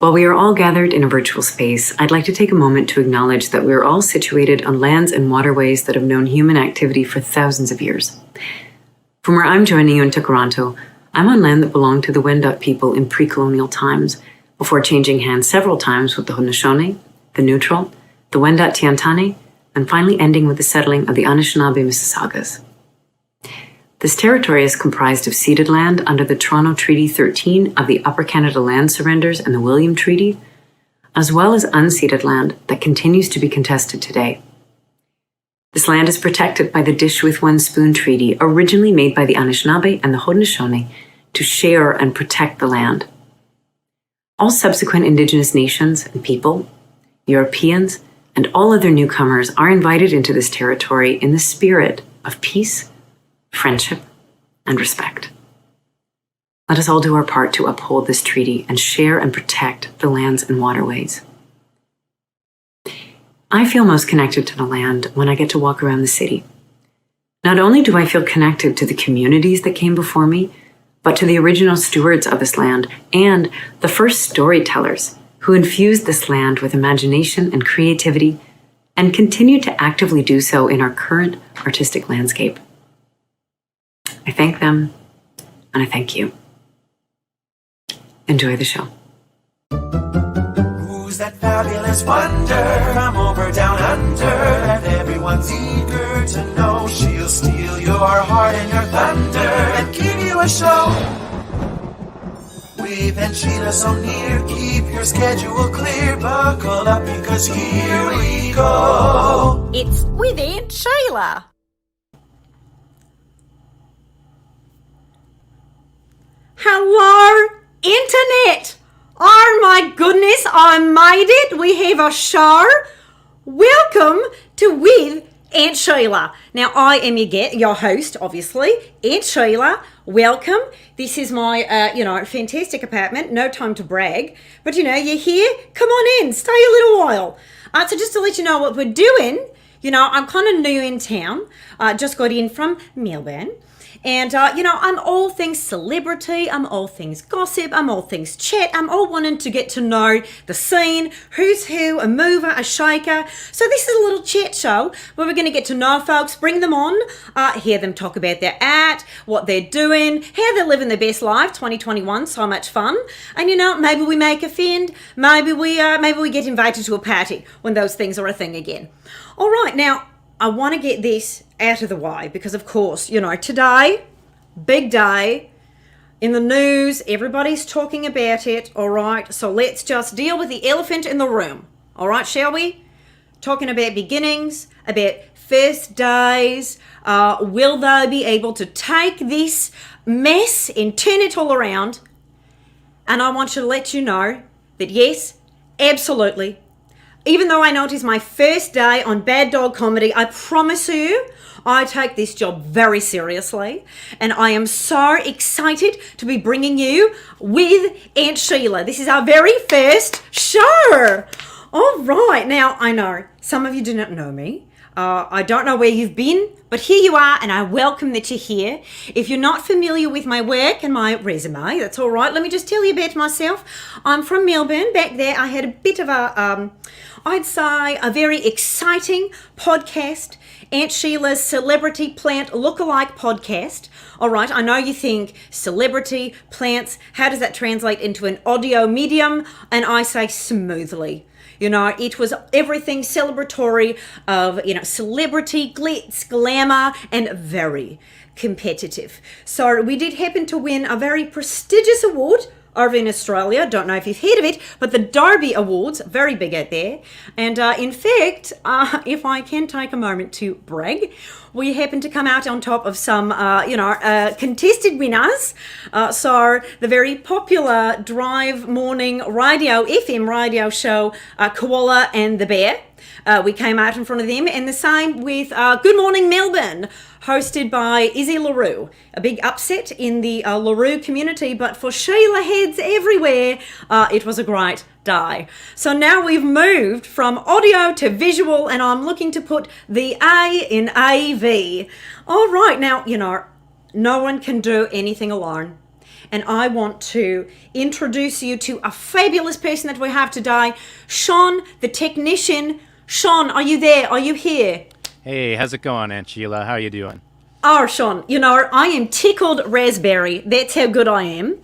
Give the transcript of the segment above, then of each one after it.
While we are all gathered in a virtual space, I'd like to take a moment to acknowledge that we are all situated on lands and waterways that have known human activity for thousands of years. From where I'm joining you in Toronto, I'm on land that belonged to the Wendat people in pre-colonial times, before changing hands several times with the Haudenosaunee, the Neutral, the Wendat Tiantane, and finally ending with the settling of the Anishinaabe Mississaugas. This territory is comprised of ceded land under the Toronto Treaty 13 of the Upper Canada Land Surrenders and the William Treaty, as well as unceded land that continues to be contested today. This land is protected by the Dish with One Spoon Treaty, originally made by the Anishinaabe and the Haudenosaunee to share and protect the land. All subsequent Indigenous nations and people, Europeans, and all other newcomers are invited into this territory in the spirit of peace, friendship, and respect. Let us all do our part to uphold this treaty and share and protect the lands and waterways. I feel most connected to the land when I get to walk around the city. Not only do I feel connected to the communities that came before me, but to the original stewards of this land and the first storytellers who infused this land with imagination and creativity and continue to actively do so in our current artistic landscape. I thank them, and I thank you. Enjoy the show. Who's that fabulous wonder from over down under that everyone's eager to know? She'll steal your heart and your thunder and give you a show. With Aunt Sheila so near, keep your schedule clear. Buckle up because here we go. It's with Aunt Sheila. Hello, Internet! Oh my goodness, I made it. We have a show. Welcome to With Aunt Sheila. Now, I am your host, obviously, Aunt Sheila. Welcome. This is my, fantastic apartment. No time to brag. But, you're here. Come on in. Stay a little while. So just to let you know what we're doing, I'm kind of new in town. Just got in from Melbourne. And, I'm all things celebrity, I'm all things gossip, I'm all things chat, I'm all wanting to get to know the scene, who's who, a mover, a shaker. So this is a little chat show where we're going to get to know folks, bring them on, hear them talk about their art, what they're doing, how they're living their best life, 2021, so much fun. And, maybe we make a friend, maybe we get invited to a party when those things are a thing again. All right, now, I want to get this out of the way because, of course, today, big day in the news, everybody's talking about it, all right? So let's just deal with the elephant in the room, all right, shall we? Talking about beginnings, about first days. Will they be able to take this mess and turn it all around? And I want to let you know that, yes, absolutely. Even though I know it is my first day on Bad Dog Comedy, I promise you, I take this job very seriously. And I am so excited to be bringing you With Aunt Sheila. This is our very first show. All right. Now, I know some of you do not know me. I don't know where you've been, but here you are, and I welcome that you're here. If you're not familiar with my work and my resume, that's all right. Let me just tell you about myself. I'm from Melbourne. Back there, I had a bit of I'd say a very exciting podcast, Aunt Sheila's Celebrity Plant Lookalike Podcast. All right, I know you think celebrity, plants, how does that translate into an audio medium? And I say smoothly. It was everything celebratory of, celebrity, glitz, glamour, and very competitive. So we did happen to win a very prestigious award over in Australia. Don't know if you've heard of it, but the Derby Awards, very big out there. And in fact, if I can take a moment to brag, we happened to come out on top of some, contested winners. So the very popular drive morning radio, FM radio show, Koala and the Bear. We came out in front of them, and the same with Good Morning Melbourne, hosted by Izzy LaRue. A big upset in the LaRue community, but for Sheila heads everywhere, it was a great day. So now we've moved from audio to visual, and I'm looking to put the A in AV. All right, now, no one can do anything alone. and I want to introduce you to a fabulous person that we have today, Sean, the technician. Sean, are you there? Are you here? Hey, how's it going, Aunt Sheila? How you doing? Oh, Sean, I am tickled raspberry. That's how good I am.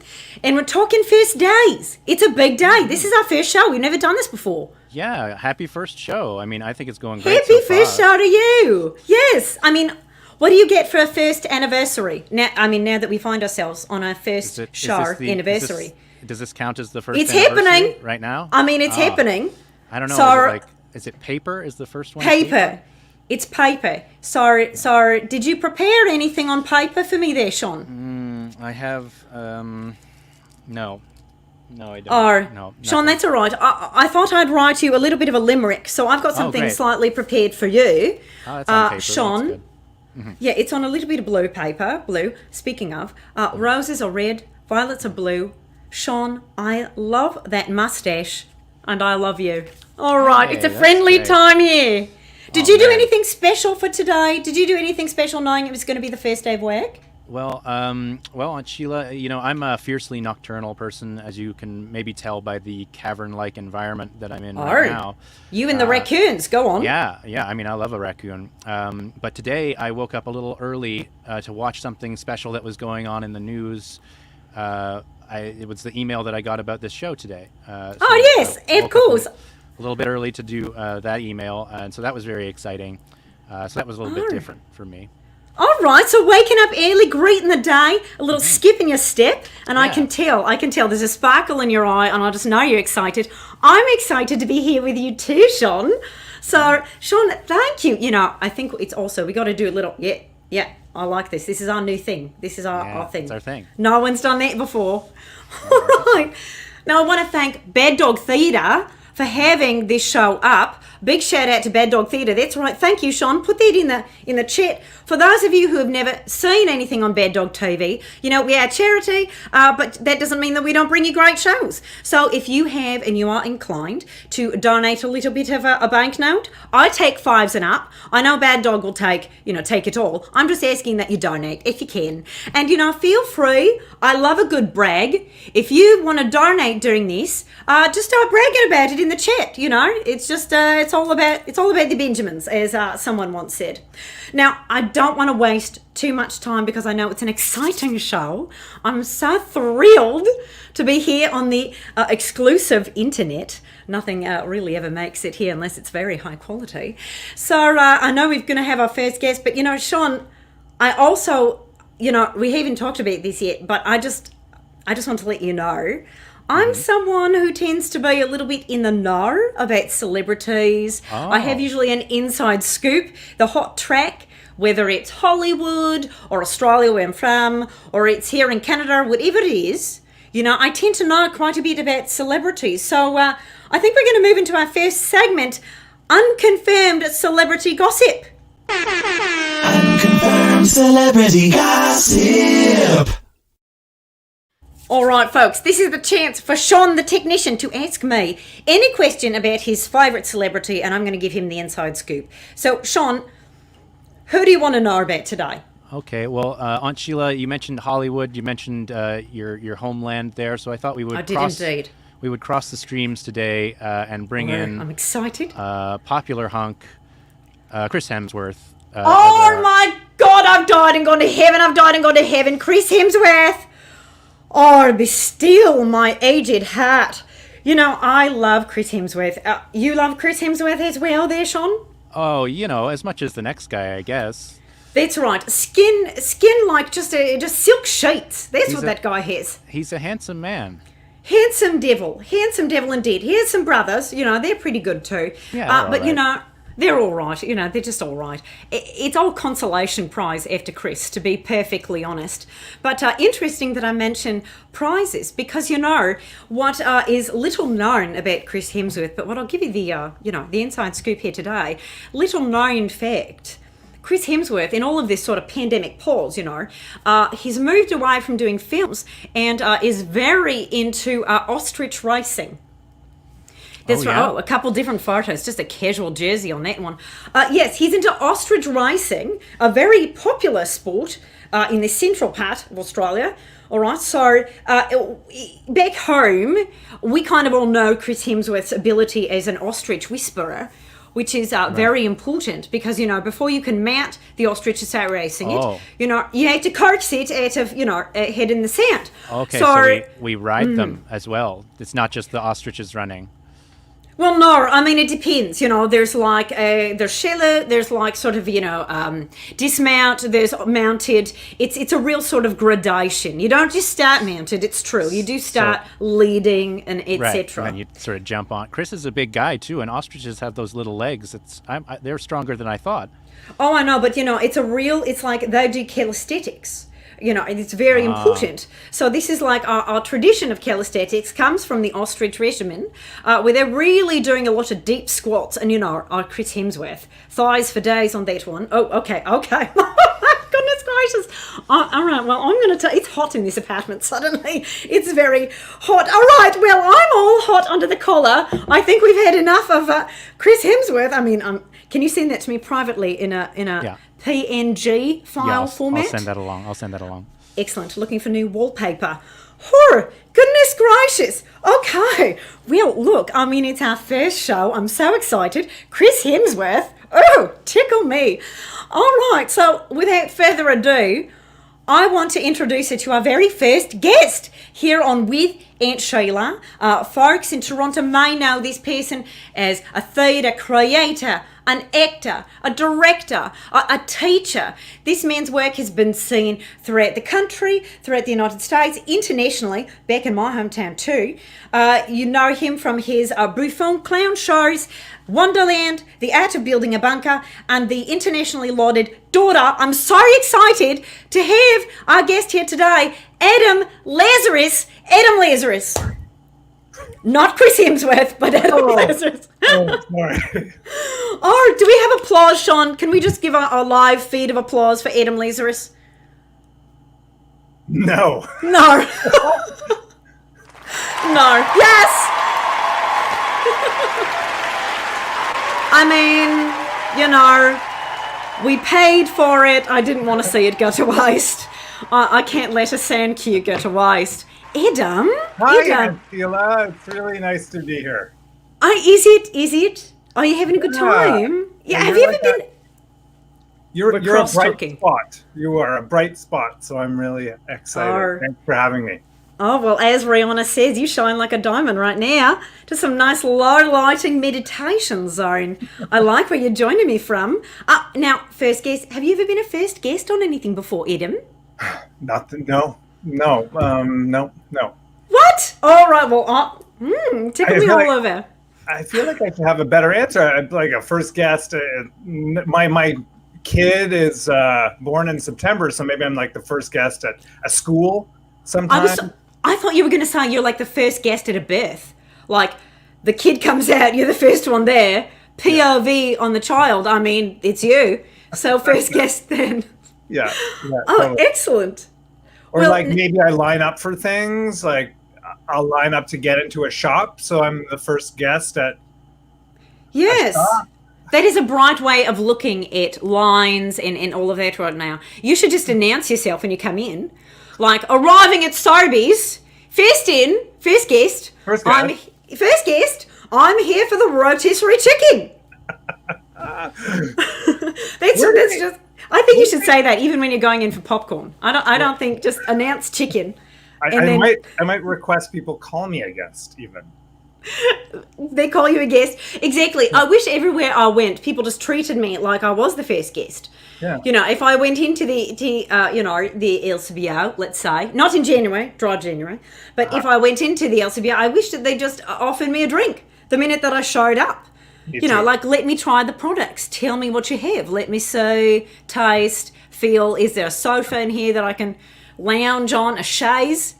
And we're talking first days. It's a big day. This is our first show. We've never done this before. Yeah, happy first show. I mean, I think it's going great Happy so far. first show to you. Yes. I mean, what do you get for a first anniversary? Now that we find ourselves on our first show anniversary. Does this count as the first It's anniversary happening. right now? I mean, it's happening. I don't know. So, is it paper? Is the first one paper. It's paper. So, did you prepare anything on paper for me there, Sean? I have, no. No, I don't. Oh, no, Sean, that's all right. I thought I'd write you a little bit of a limerick, so I've got something great. slightly prepared for you. Oh, it's on paper. Sean. That's good. Yeah, it's on a little bit of blue paper. Blue. Speaking of, roses are red, violets are blue. Sean, I love that mustache, and I love you. All right, Hey, it's a that's friendly great. time here. Did Oh, you do man. anything special for today? Did you do anything special knowing it was going to be the first day of work? Well, Aunt Sheila, I'm a fiercely nocturnal person, as you can maybe tell by the cavern-like environment that I'm in right now. You and the raccoons, go on. Yeah. I mean, I love a raccoon. But today I woke up a little early to watch something special that was going on in the news. It was the email that I got about this show today. Yes, I of woke up course. A little bit early to do that email, and so that was very exciting. So that was a little bit different for me. All right, so waking up early, greeting the day, a little skip in your step, and I can tell there's a sparkle in your eye, and I just know you're excited. I'm excited to be here with you too, Sean. So, Sean, thank you. I think it's also, we got to do a little, yeah, I like this. This is our new thing. This is our thing. It's our thing. No one's done that before. All right. Now, I want to thank Bad Dog Theatre for having this show up. Big shout out to Bad Dog Theatre. That's right. Thank you, Sean. Put that in the chat. For those of you who have never seen anything on Bad Dog TV, we are a charity, but that doesn't mean that we don't bring you great shows. So if you have and you are inclined to donate a little bit of a banknote, I take fives and up. I know Bad Dog will take it all. I'm just asking that you donate if you can. And, feel free. I love a good brag. If you want to donate during this, just start bragging about it in the chat. It's just, it's all about the Benjamins, as someone once said. Now, I don't want to waste too much time because I know it's an exciting show. I'm so thrilled to be here on the exclusive internet. Nothing really ever makes it here unless it's very high quality. So I know we're going to have our first guest, but Sean, I also, we haven't talked about this yet, but I just want to let you know, I'm someone who tends to be a little bit in the know about celebrities. Oh. I have usually an inside scoop, the hot track, whether it's Hollywood or Australia where I'm from, or it's here in Canada, whatever it is. I tend to know quite a bit about celebrities. So I think we're going to move into our first segment, Unconfirmed Celebrity Gossip. Unconfirmed celebrity gossip. All right, folks, this is the chance for Sean, the technician, to ask me any question about his favourite celebrity, and I'm going to give him the inside scoop. So, Sean, who do you want to know about today? Okay, well, Aunt Sheila, you mentioned Hollywood. You mentioned your homeland there, so I thought we would indeed. We would cross the streams today and bring in. I'm excited. Popular hunk, Chris Hemsworth. Oh my God! I've died and gone to heaven. Chris Hemsworth. Oh, be still my aged heart. I love Chris Hemsworth. You love Chris Hemsworth as well there, Sean? Oh, as much as the next guy, I guess. That's right. Skin like just silk sheets. That's what that guy has. He's a handsome man. Handsome devil indeed. He has some brothers, they're pretty good too. Yeah, but right. they're all right. They're just all right. It's all consolation prize after Chris, to be perfectly honest. But interesting that I mention prizes because what is little known about Chris Hemsworth. But what I'll give you the inside scoop here today. Little known fact. Chris Hemsworth, in all of this sort of pandemic pause, he's moved away from doing films and is very into ostrich racing. That's Oh, right. yeah? Oh, a couple different photos. Just a casual jersey on that one. Yes, he's into ostrich racing, a very popular sport in the central part of Australia. All right, so back home, we kind of all know Chris Hemsworth's ability as an ostrich whisperer, which is very important because, before you can mount the ostrich to start racing it, you have to coax it out of, head in the sand. Okay, so we ride them as well. It's not just the ostriches running. Well, no, I mean, it depends. There's like there's Sheila, there's like sort of, dismount, there's mounted. It's a real sort of gradation. You don't just start mounted, it's true. You do start leading and etc. Right, and then you sort of jump on. Chris is a big guy, too, and ostriches have those little legs. They're stronger than I thought. Oh, I know, but, it's like they do calisthenics. And it's very important. So this is like our tradition of calisthenics comes from the ostrich regimen, where they're really doing a lot of deep squats. And, our Chris Hemsworth, thighs for days on that one. Oh, okay. Goodness gracious. All right, well, I'm going to it's hot in this apartment suddenly. It's very hot. All right, well, I'm all hot under the collar. I think we've had enough of Chris Hemsworth. I mean, can you send that to me privately in a PNG file format? I'll send that along. Excellent. Looking for new wallpaper. Goodness gracious. Okay. Well, look, I mean, it's our first show. I'm so excited. Chris Hemsworth. Oh, tickle me. All right. So without further ado, I want to introduce you to our very first guest here on With Aunt Sheila. Folks in Toronto may know this person as a theatre creator, an actor, a director, a teacher. This man's work has been seen throughout the country, throughout the United States, internationally, back in my hometown too. You know him from his Buffon clown shows, Wonderland, The Art of Building a Bunker, and the internationally lauded Daughter. I'm so excited to have our guest here today, Adam Lazarus. Adam Lazarus. Not Chris Hemsworth, but Adam Lazarus. Oh, sorry. Oh, do we have applause, Sean? Can we just give a live feed of applause for Adam Lazarus? No. No. No. Yes! I mean, we paid for it. I didn't want to see it go to waste. I can't let a sound cue go to waste. Adam? Hi, Adam. Aunt Sheila. It's really nice to be here. Is it? Are you having a good time? Yeah, have you ever been... You're a bright cross-talking. spot. You are a bright spot, so I'm really excited. Thanks for having me. Oh, well, as Briana says, you shine like a diamond right now to some nice low-lighting meditation zone. I like where you're joining me from. Now, first guest, have you ever been a first guest on anything before, Adam? Nothing. No. No. What? All right, well, tickle me all over. I feel like I should have a better answer. I'd like a first guest. My kid is born in September, so maybe I'm like the first guest at a school sometime. I thought you were going to say you're like the first guest at a birth. Like, the kid comes out, you're the first one there. POV on the child. I mean, it's you. So first guest then. Yeah. Oh, totally. Excellent. Or well, like maybe I line up for things. Like I'll line up to get into a shop, so I'm the first guest at. Yes. That is a bright way of looking at lines and all of that right now. You should just announce yourself when you come in. Like, arriving at Sobeys, first guest. I'm here for the rotisserie chicken. that's just. I think you should say that even when you're going in for popcorn. I don't think just announce chicken. I might request people call me a guest even. They call you a guest. Exactly. I wish everywhere I went, people just treated me like I was the first guest. Yeah. If I went into the LCBO, let's say, not in January, dry January, but if I went into the LCBO, I wish that they just offered me a drink the minute that I showed up. Like, let me try the products. Tell me what you have. Let me see, taste, feel. Is there a sofa in here that I can lounge on, a chaise?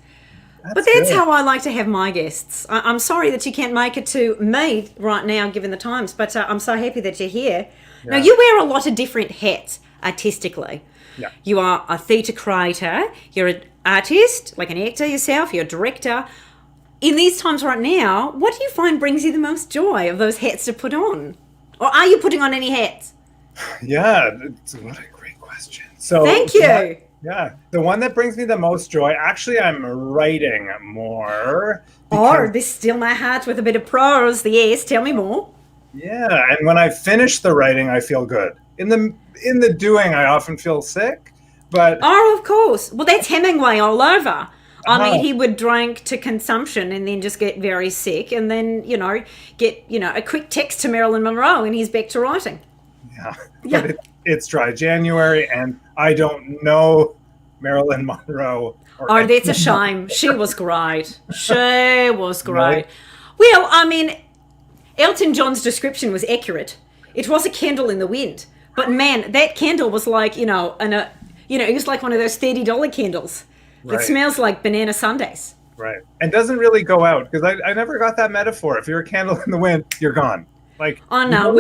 But that's how I like to have my guests. I'm sorry that you can't make it to me right now, given the times, but I'm so happy that you're here. Yeah. Now, you wear a lot of different hats artistically. Yeah. You are a theatre creator. You're an artist, like an actor yourself. You're a director. in these times right now, what do you find brings you the most joy of those hats to put on? Or are you putting on any hats? Yeah, what a great question. So Thank you. The one that brings me the most joy, actually, I'm writing more. Oh, this still my heart with a bit of prose. Yes, tell me more. Yeah, and when I finish the writing, I feel good. In the doing, I often feel sick, but... Oh, of course. Well, that's Hemingway all over. I mean, Uh-huh. he would drink to consumption and then just get very sick and then, get, a quick text to Marilyn Monroe and he's back to writing. Yeah. But it's dry January, and I don't know Marilyn Monroe. Oh, that's a shame. She was great. She was great. Right. Well, I mean, Elton John's description was accurate. It was a candle in the wind. But man, that candle was like, it was like one of those $30 candles. Right. It smells like banana sundaes. Right. And doesn't really go out, because I never got that metaphor. If you're a candle in the wind, you're gone. Like, Oh, no.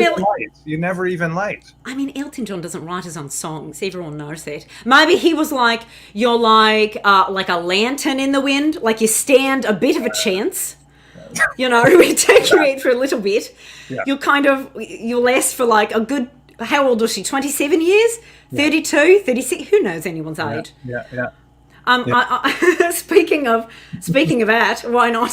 you never even light. I mean, Elton John doesn't write his own songs. Everyone knows that. Maybe he was like, you're like a lantern in the wind. Like you stand a bit of a chance. We take you out for a little bit. Yeah. You'll last for like a good, how old was she? 27 years? 32, 36? Who knows anyone's age? Yeah. Speaking of that, why not?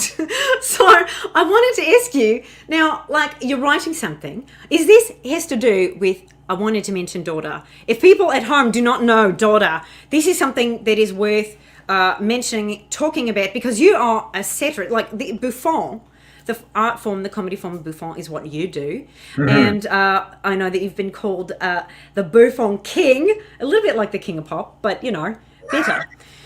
So I wanted to ask you now, like you're writing something. Has to do with? I wanted to mention daughter. If people at home do not know daughter, this is something that is worth mentioning, talking about, because you are a satirist, like the Buffon. The art form, the comedy form of Buffon is what you do. Mm-hmm. And I know that you've been called the Buffon King, a little bit like the King of Pop, but better.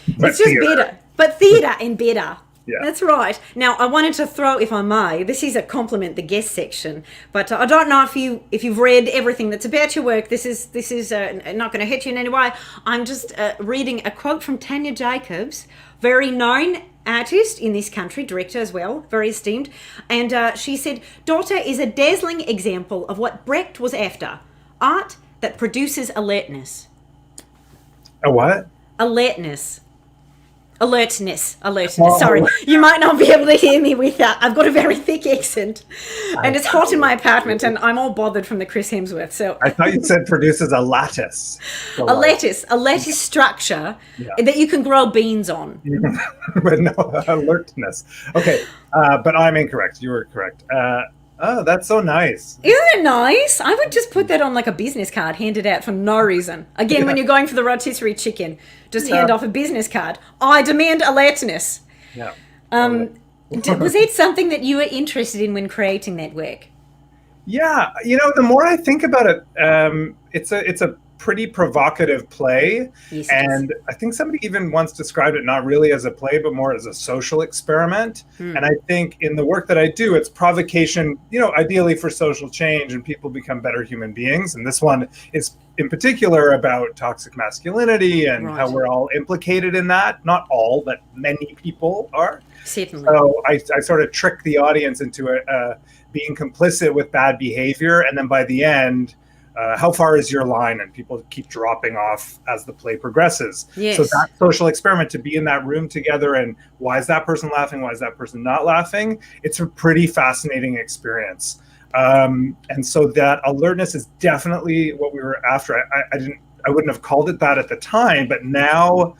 It's just better. But theatre and better. Yeah. That's right. Now, I wanted to throw, if I may, this is a compliment, the guest section, but I don't know if you've read everything that's about your work. This is not going to hit you in any way. I'm just reading a quote from Tanya Jacobs, very known artist in this country, director as well, very esteemed. And she said, "Daughter is a dazzling example of what Brecht was after, art that produces alertness." A what? Alertness. Sorry, you might not be able to hear me with that. I've got a very thick accent, and it's hot in my apartment, and I'm all bothered from the Chris Hemsworth. So I thought you said produces a lattice. a lattice structure that you can grow beans on. But no, alertness. Okay, but I'm incorrect. You were correct. Oh, that's so nice. Isn't it nice? I would just put that on like a business card, hand it out for no reason. Again, when you're going for the rotisserie chicken, just hand off a business card. I demand alertness. Yeah. Was it something that you were interested in when creating that work? Yeah, the more I think about it, it's a pretty provocative play. Yes, And I think somebody even once described it not really as a play, but more as a social experiment. And I think in the work that I do, it's provocation, ideally for social change, and people become better human beings. And this one is in particular about toxic masculinity and how we're all implicated in that. Not all, but many people are. Certainly. So I sort of trick the audience into being complicit with bad behavior. And then by the end, how far is your line? And people keep dropping off as the play progresses. Yes. So that social experiment, to be in that room together, and why is that person laughing? Why is that person not laughing? It's a pretty fascinating experience. And so that alertness is definitely what we were after. I wouldn't have called it that at the time, but now,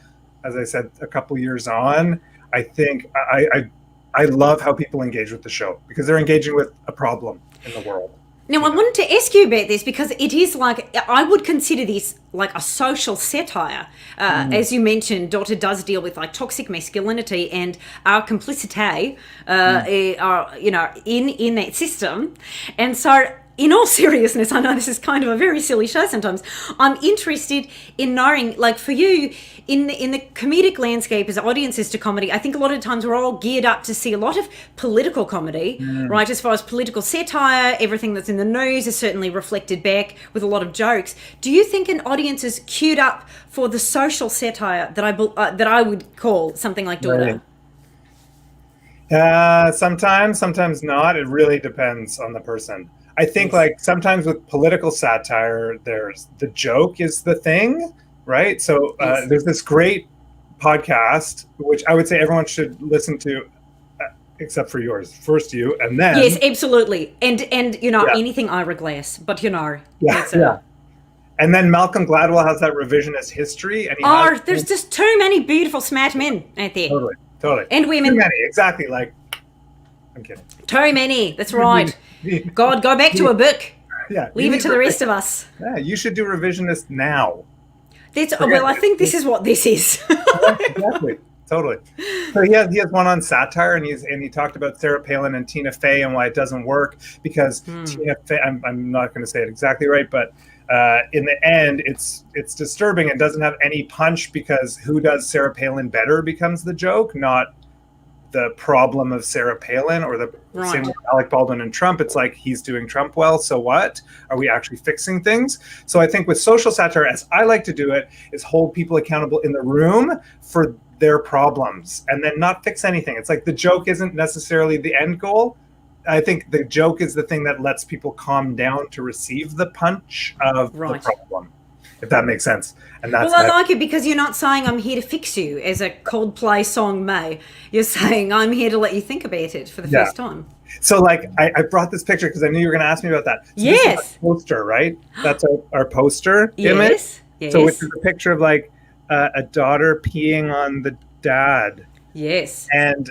as I said, a couple years on, I think I love how people engage with the show, because they're engaging with a problem in the world. Now, I wanted to ask you about this because it is like, I would consider this like a social satire. As you mentioned, Daughter does deal with like toxic masculinity and our complicity, in that system. And so, in all seriousness, I know this is kind of a very silly show sometimes. I'm interested in knowing, like for you, in the comedic landscape as audiences to comedy, I think a lot of times we're all geared up to see a lot of political comedy, right? As far as political satire, everything that's in the news is certainly reflected back with a lot of jokes. Do you think an audience is queued up for the social satire that I would call something like Daughter? Sometimes not. It really depends on the person. I think like sometimes with political satire, there's the joke is the thing, right? So there's this great podcast, which I would say everyone should listen to. except for yours. First you, and then Yes, absolutely. And Yeah. anything Ira Glass, but yeah, that's yeah. And then Malcolm Gladwell has that revisionist history, and he has there's just too many beautiful smart men out there. totally, And women. Too many, exactly. Like, I'm kidding. Too many. That's right. God, go back to a book. Yeah, Leave it to the rest of us. Yeah, you should do revisionist now. I think this is what this is. Exactly. Totally. So he has one on satire, and he talked about Sarah Palin and Tina Fey and why it doesn't work because Tina Fey. I'm not going to say it exactly right, but in the end, it's disturbing and doesn't have any punch because who does Sarah Palin better becomes the joke, not the problem of Sarah Palin or the same with Alec Baldwin and Trump. It's like he's doing Trump well, so what? Are we actually fixing things? So I think with social satire, as I like to do it, is hold people accountable in the room for their problems and then not fix anything. It's like the joke isn't necessarily the end goal. I think the joke is the thing that lets people calm down to receive the punch of the problem, if that makes sense. And that's I like it because you're not saying I'm here to fix you as a Coldplay song may. You're saying I'm here to let you think about it for the first time. So like I brought this picture because I knew you were going to ask me about that. So yes. This is our poster, right? That's our poster yes. image. Yes. So which is a picture of like a daughter peeing on the dad. Yes. And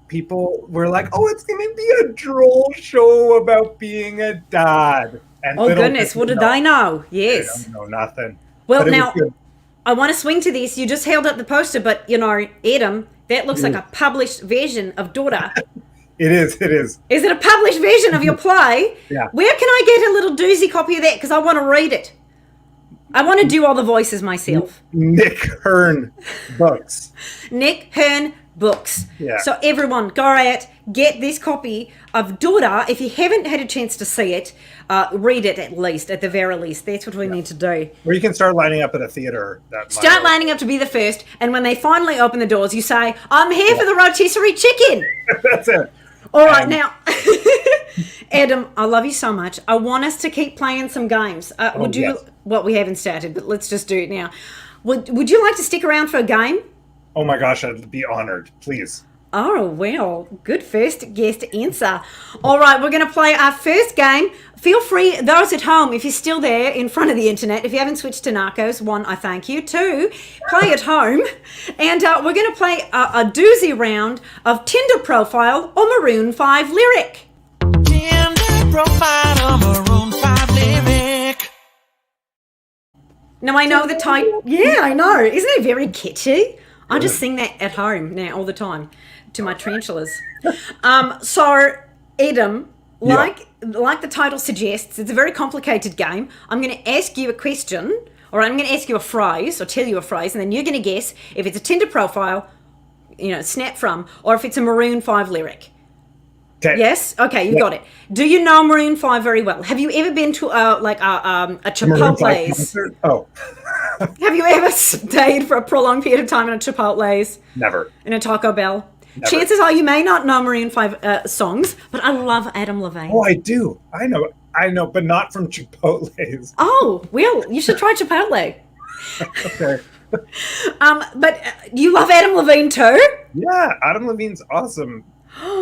people were like, oh, it's going to be a droll show about being a dad. And oh, goodness. What did they know? Yes. They don't know nothing. Well, now, I want to swing to this. You just held up the poster, but, Adam, that looks like a published version of Daughter. It is. Is it a published version of your play? Yeah. Where can I get a little doozy copy of that? Because I want to read it. I want to do all the voices myself. Nick Hearn Books. Nick Hearn Books. Yeah. So everyone, go out, get this copy of Daughter. If you haven't had a chance to see it, read it at the very least. That's what we need to do. Or you can start lining up at a theater. Start lining up to be the first, and when they finally open the doors, you say, I'm here for the rotisserie chicken. That's it. All right, now, Adam, I love you so much. I want us to keep playing some games. Yes. Well, we haven't started, but let's just do it now. Would you like to stick around for a game? Oh my gosh, I'd be honored. Please. Oh, well, good first guest answer. All right, we're going to play our first game. Feel free, those at home, if you're still there in front of the internet, if you haven't switched to Narcos, 1, I thank you. 2, play at home. And we're going to play a doozy round of Tinder Profile or Maroon 5 Lyric. Tinder Profile or Maroon 5 Lyric. Now, I know the title. Yeah, I know. Isn't it very catchy? I just sing that at home now all the time to my tarantulas. So, Adam, like the title suggests, it's a very complicated game. I'm going to ask you a question, or I'm going to ask you a phrase, or tell you a phrase, and then you're going to guess if it's a Tinder profile, snap from, or if it's a Maroon 5 lyric. Okay. Yes? Okay, you got it. Do you know Maroon 5 very well? Have you ever been to a Chipotle's? Oh. Have you ever stayed for a prolonged period of time in a Chipotle's? Never. In a Taco Bell? Never. Chances are you may not know Maroon 5 songs, but I love Adam Levine. Oh, I do. I know, but not from Chipotle's. Oh, well, you should try Chipotle. Okay. But you love Adam Levine too? Yeah, Adam Levine's awesome.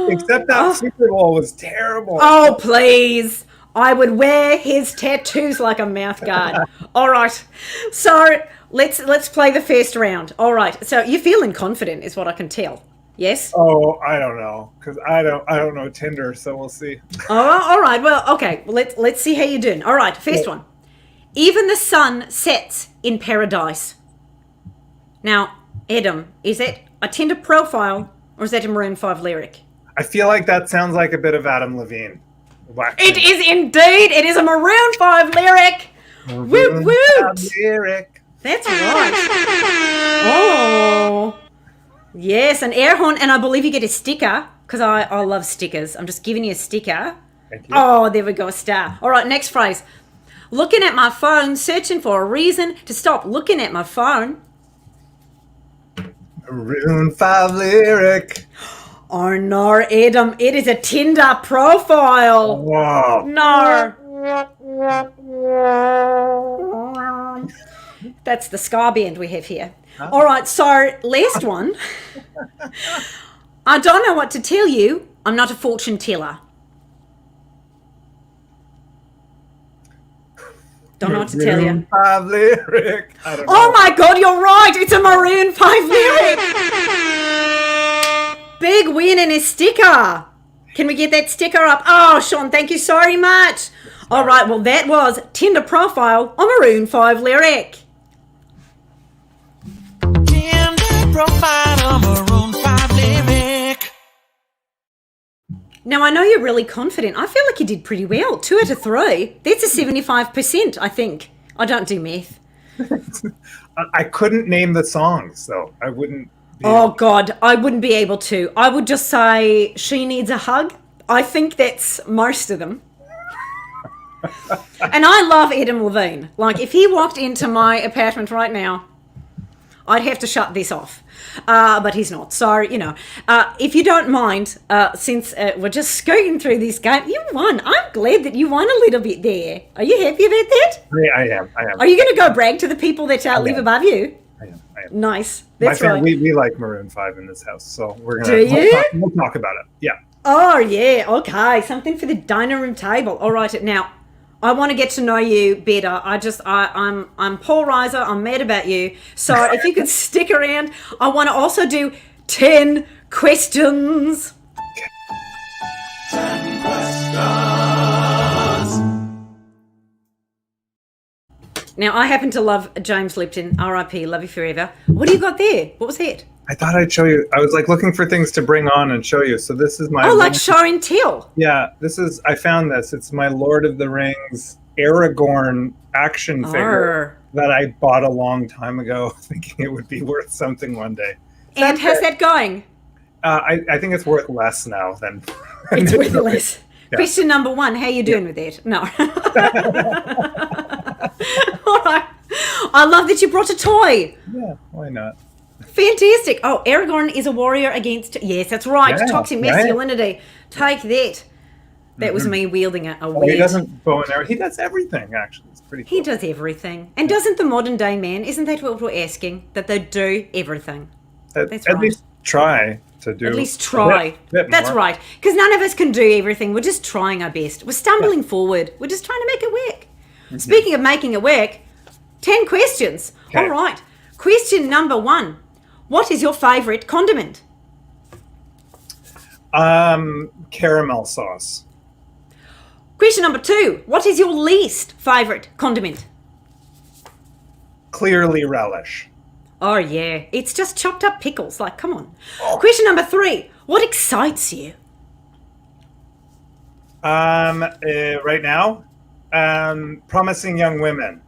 Except that Super Bowl was terrible. Oh, please. I would wear his tattoos like a mouth guard. All right. So let's play the first round. All right. So you're feeling confident is what I can tell. Yes? Oh, I don't know. Because I don't know Tinder, so we'll see. Oh, all right. Well, okay. Well, let's see how you're doing. All right. First one. Even the sun sets in paradise. Now, Adam, is that a Tinder profile or is that a Maroon 5 lyric? I feel like that sounds like a bit of Adam Levine. It is indeed. It is a Maroon 5 lyric. Woot woot. Lyric. That's right. Oh. Yes, an air horn, and I believe you get a sticker, because I love stickers. I'm just giving you a sticker. Thank you. Oh, there we go, a star. All right, next phrase. Looking at my phone, searching for a reason to stop looking at my phone. Maroon 5 lyric. Oh, no, Adam, it is a Tinder profile. Wow. No. That's the ska band we have here. All right, so last one. I don't know what to tell you. I'm not a fortune teller. Don't know what to tell you. Maroon 5 lyric. I don't know. Oh my God, you're right. It's a Maroon 5 lyric. Big win and a sticker. Can we get that sticker up? Oh, Sean, thank you so much. All right, well, that was Tinder profile on Maroon 5 lyric. Gender profile on Maroon 5 lyric. Now, I know you're really confident. I feel like you did pretty well. 2 out of 3. That's a 75%, I think. I don't do math. I couldn't name the songs, though. I wouldn't. Oh, God, I wouldn't be able to. I would just say, She Needs a Hug. I think that's most of them. And I love Adam Levine. Like, if he walked into my apartment right now, I'd have to shut this off. But he's not. So, if you don't mind, since we're just scooting through this game, you won. I'm glad that you won a little bit there. Are you happy about that? I am. Are you going to go brag to the people that live above you? I am. Nice. That's My right. family, we like Maroon 5 in this house, so we're Do gonna you? we'll talk about it. Yeah. Oh, yeah. Okay. Something for the dining room table. All right. Now, I want to get to know you better. I'm Paul Reiser. I'm mad about you. So if you could stick around, I want to also do 10 questions. 10 questions. Now, I happen to love James Lipton, R.I.P., love you forever. What do you got there? What was that? I thought I'd show you. I was like looking for things to bring on and show you. So this is my. Oh, like show and tell. Yeah, I found this. It's my Lord of the Rings Aragorn action figure that I bought a long time ago, thinking it would be worth something one day. And how's that going? I think it's worth less now than. It's worth less. Yeah. Question number 1, how you doing with that? No. All right. I love that you brought a toy. Yeah, why not? Fantastic. Oh, Aragorn is a warrior against... Yes, that's right. Yeah, Toxic masculinity. Take that. That was me wielding a weird... He doesn't bow and arrow. He does everything, actually. It's pretty cool. He does everything. And doesn't the modern day man, isn't that what we're asking? That they do everything. That's At right. least try to do... At least try. bit That's more. right. Because none of us can do everything. We're just trying our best. We're stumbling forward. We're just trying to make it work. Mm-hmm. Speaking of making it work, 10 questions. Okay. All right. Question number 1. What is your favourite condiment? Caramel sauce. Question number 2. What is your least favourite condiment? Clearly relish. Oh, yeah. It's just chopped up pickles. Like, come on. Question number 3. What excites you? Right now, Promising Young Woman,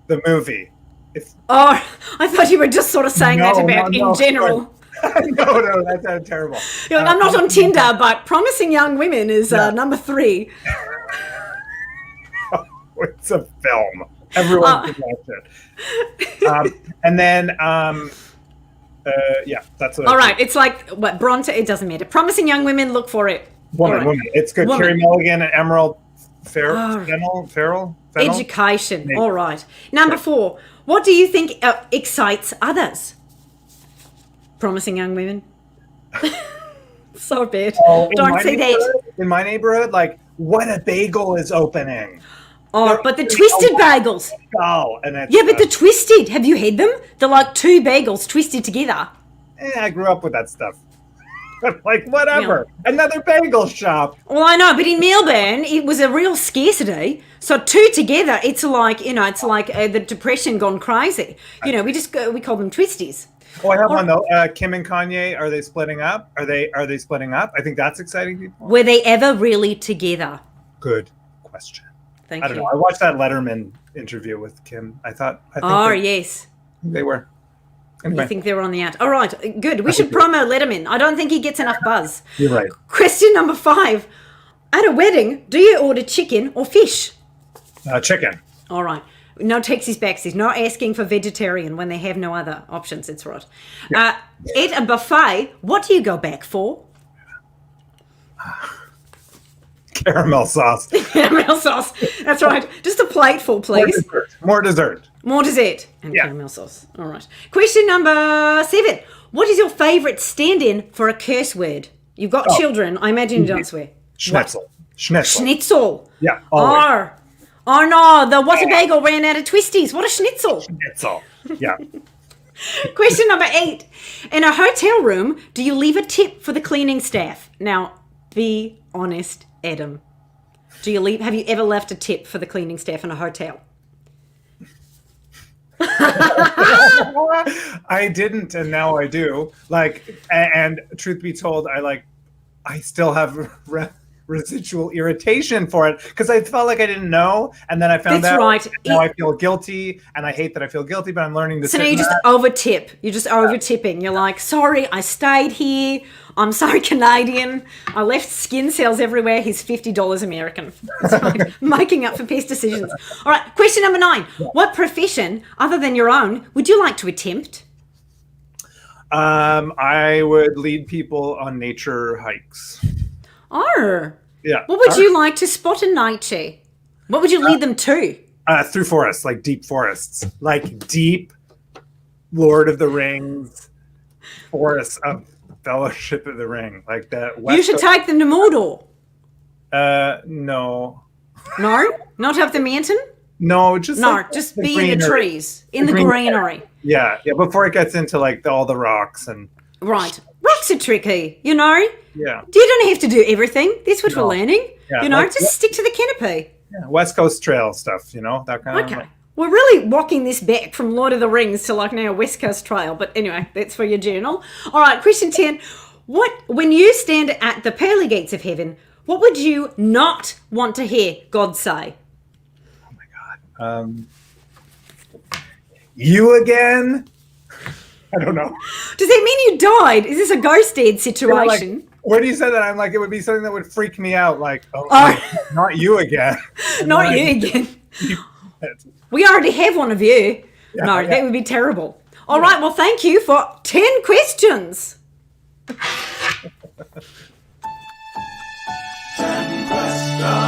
the movie. Oh, I thought you were just sort of saying that about in general. No, that sounded terrible. You're like, I'm not on Tinder, but Promising Young Women is number 3. It's a film. Everyone can watch it. And then, yeah, that's what. All right, it's like what Bronte. It doesn't matter. Promising Young Women, look for it. Woman. It's good. Woman. Carrie Mulligan and Emerald Fennell. Education. Maybe. All right. Number 4. What do you think excites others? Promising Young Women. So bad. Don't say that. In my neighborhood, like, what a bagel is opening. Oh, but the twisted bagels. Oh, and it's, Yeah, but the twisted. Have you had them? They're like 2 bagels twisted together. I grew up with that stuff. Like, whatever. Another bagel shop. Well, I know, but in Melbourne, it was a real scarcity. So 2 together, it's like, it's like the depression gone crazy. We call them twisties. Oh, I have one though. Kim and Kanye, are they splitting up? Are they splitting up? I think that's exciting people. Were they ever really together? Good question. Thank I don't you. know. I watched that Letterman interview with Kim. I think Yes. they were. Anyway, You think they're on the out. All right, good. We should promo Letterman. I don't think he gets enough buzz. you're right. Question number 5. At a wedding, do you order chicken or fish? Chicken. All right. No taxis backsies. No asking for vegetarian when they have no other options. It's right. At a buffet, what do you go back for? Caramel sauce. Caramel sauce. That's right. Just a plateful, please. More dessert. More dessert and Yeah. caramel sauce. All right. Question number 7. What is your favourite stand-in for a curse word? You've got children. I imagine you don't swear. Schnitzel. Schnitzel. Schnitzel. Yeah, always. Oh no, the What a Bagel ran out of twisties. What a schnitzel. Schnitzel. Yeah. Question number 8. In a hotel room, do you leave a tip for the cleaning staff? Now, be honest, Adam. Have you ever left a tip for the cleaning staff in a hotel? I didn't, and now I do. And truth be told, I still have residual irritation for it because I felt like I didn't know, and then I found That's out. right. Now I feel guilty, and I hate that I feel guilty, but I'm learning to. So now you just over tip. You're just over tipping. You're like, sorry, I stayed here. I'm sorry, Canadian. I left skin cells everywhere. He's $50 American. It's like making up for past decisions. All right, question number 9. What profession, other than your own, would you like to attempt? I would lead people on nature hikes. Oh. Yeah. What would you like to spot in nature? What would you lead them to? Through forests, like deep forests, like deep Lord of the Rings forests of Fellowship of the Ring, like that. You should take them to Mordor. No. No? Not up the mountain? No, just Just be in the trees, in the greenery. Yeah, before it gets into all the rocks and. Right. Rocks are tricky, you know? Yeah. You don't have to do everything. That's what we're learning. Yeah, just stick to the canopy. Yeah, West Coast Trail stuff, that kind of. Okay. We're really walking this back from Lord of the Rings to now West Coast Trail. But anyway, that's for your journal. All right, question 10. When you stand at the pearly gates of heaven, what would you not want to hear God say? Oh my God. You again? I don't know. Does that mean you died? Is this a ghost dead situation? Where do you say that? I'm like, it would be something that would freak me out. Like, not you again. Not you again. We already have one of you. Yeah. That would be terrible. All right, well, thank you for 10 questions. 10 questions.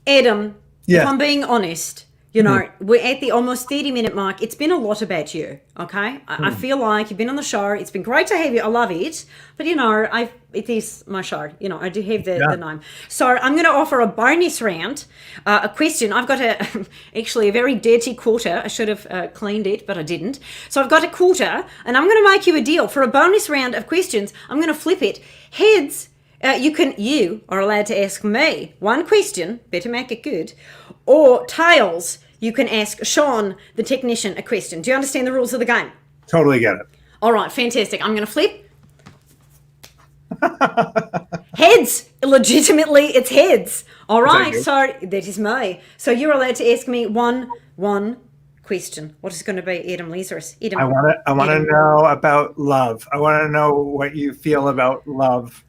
Adam, Yeah. if I'm being honest, we're at the almost 30-minute mark. It's been a lot about you, okay? I feel like you've been on the show. It's been great to have you. I love it. But, it is my show. I do have the name. So I'm going to offer a bonus round, a question. I've got actually a very dirty quarter. I should have cleaned it, but I didn't. So I've got a quarter, and I'm going to make you a deal. For a bonus round of questions, I'm going to flip it. Heads, you are allowed to ask me one question, better make it good, or tails, you can ask Sean, the technician, a question. Do you understand the rules of the game? Totally get it. All right, fantastic. I'm going to flip. Heads. Legitimately, it's heads. All right, so that is me. So you're allowed to ask me one question. What is it going to be, Adam Lazarus? Adam. I want to know about love. I want to know what you feel about love.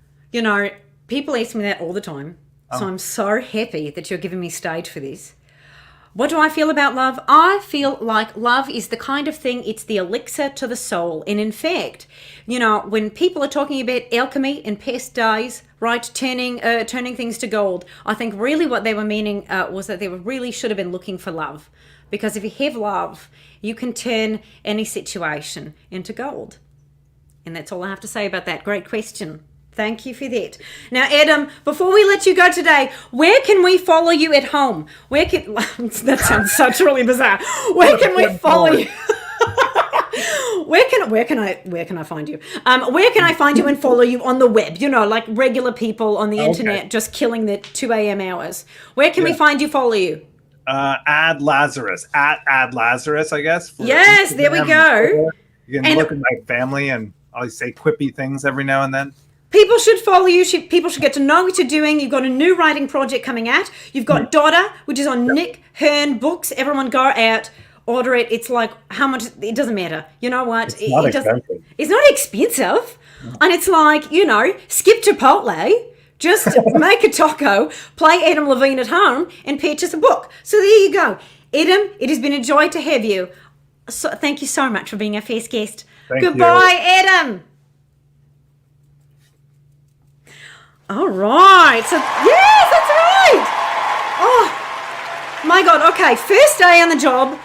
People ask me that all the time. So I'm so happy that you're giving me stage for this. What do I feel about love? I feel like love is the kind of thing, it's the elixir to the soul. And in fact, when people are talking about alchemy in past days, right, turning things to gold, I think really what they were meaning was that they really should have been looking for love. Because if you have love, you can turn any situation into gold. And that's all I have to say about that. Great question. Thank you for that. Now, Adam, before we let you go today, where can we follow you at home? That sounds such really bizarre. Where can we follow you? Where can I find you? Where can I find you and follow you on the web? Like regular people on the internet just killing the 2 a.m. hours. Where can we find you, follow you? Add Lazarus. Add Lazarus, I guess. Yes, there we go. You can look at my family and I'll say quippy things every now and then. People should follow you. People should get to know what you're doing. You've got a new writing project coming out. You've got Dodder, which is on Nick Hearn Books. Everyone go out, order it. It's like how much? It doesn't matter. You know what? It's not expensive. It's not expensive. And it's like, skip Chipotle. Just make a taco, play Adam Levine at home, and purchase a book. So there you go. Adam, it has been a joy to have you. So, thank you so much for being our first guest. Goodbye, Adam. All right. So, yes, that's right. Oh, My God, okay, first day on the job,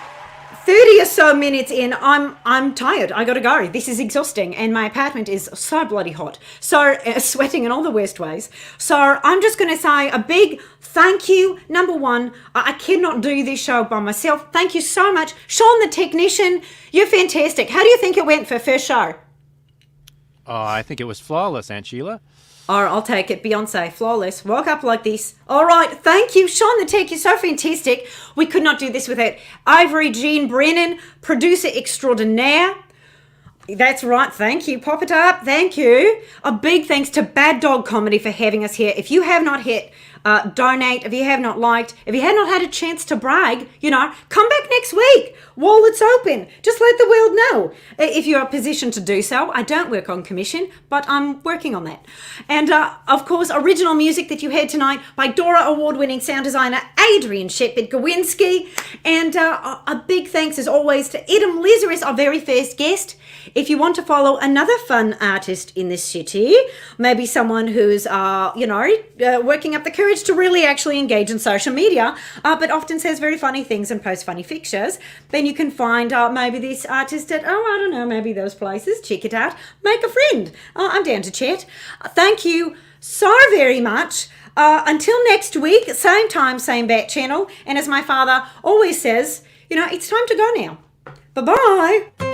30 or so minutes in, I'm tired. I gotta go. This is exhausting, and my apartment is so bloody hot. So sweating in all the worst ways. So I'm just gonna say a big thank you. Number one, I cannot do this show by myself. Thank you so much, Sean, the technician. You're fantastic. How do you think it went for first show? Oh, I think it was flawless, Aunt Sheila. All right, I'll take it. Beyonce, flawless. Woke up like this. All right, thank you, Sean the Tech. You're so fantastic. We could not do this without Avery, Jean, Brennan, producer extraordinaire. That's right. Thank you. Pop it up. Thank you. A big thanks to Bad Dog Comedy for having us here. If you have not hit donate, if you have not liked, if you have not had a chance to brag, come back next week. Wallet's open. Just let the world know if you're in a position to do so. I don't work on commission, but I'm working on that. And of course, original music that you heard tonight by Dora award-winning sound designer Adrian Shepard-Gawinski. And a big thanks as always to Adam Lazarus, our very first guest. If you want to follow another fun artist in this city, maybe someone who's, working up the courage to really actually engage in social media, but often says very funny things and posts funny pictures, then you can find maybe this artist at, I don't know, maybe those places. Check it out. Make a friend. I'm down to chat. Thank you so very much. Until next week, same time, same bat channel. And as my father always says, it's time to go now. Bye-bye.